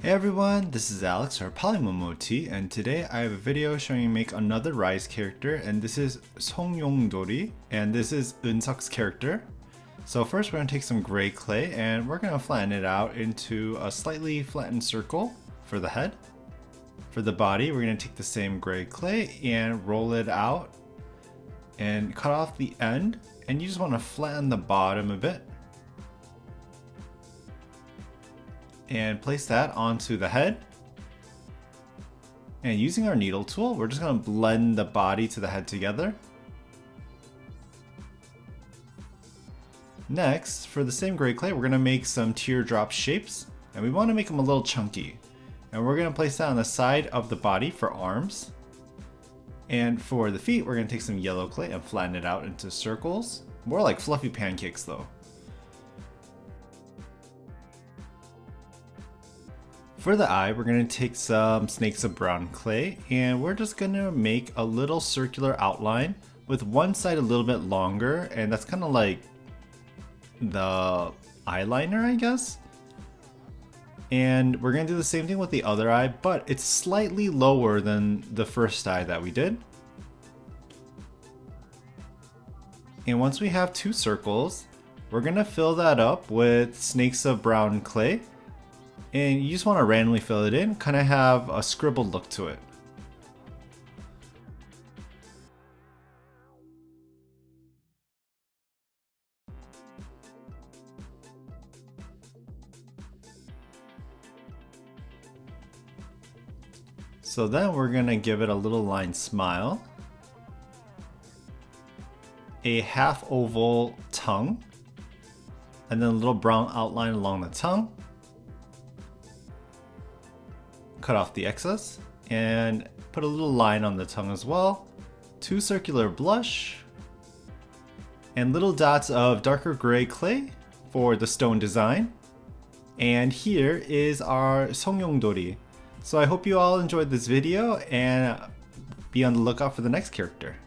Hey everyone, this is Alex or PolymomoTea, and today I have a video showing you make another RIIZE character, and this is Songyongdolie, and this is Eunseok's character. So first we're going to take some gray clay and we're going to flatten it out into a slightly flattened circle for the head. For the body, we're going to take the same gray clay and roll it out and cut off the end, and you just want to flatten the bottom a bit. And place that onto the head. And using our needle tool, we're just going to blend the body to the head together. Next, for the same gray clay, we're going to make some teardrop shapes, and we want to make them a little chunky. And we're going to place that on the side of the body for arms. And for the feet, we're going to take some yellow clay and flatten it out into circles. More like fluffy pancakes though. For the eye, we're going to take some snakes of brown clay and we're just going to make a little circular outline with one side a little bit longer, and that's kind of like the eyeliner, I guess. And we're going to do the same thing with the other eye, but it's slightly lower than the first eye that we did. And once we have two circles, we're going to fill that up with snakes of brown clay. And you just want to randomly fill it in, kind of have a scribbled look to it. So then we're going to give it a little line smile, a half oval tongue, and then a little brown outline along the tongue. Cut off the excess and put a little line on the tongue as well. Two circular blush and little dots of darker gray clay for the stone design. And here is our Songyongdolie. So I hope you all enjoyed this video and be on the lookout for the next character.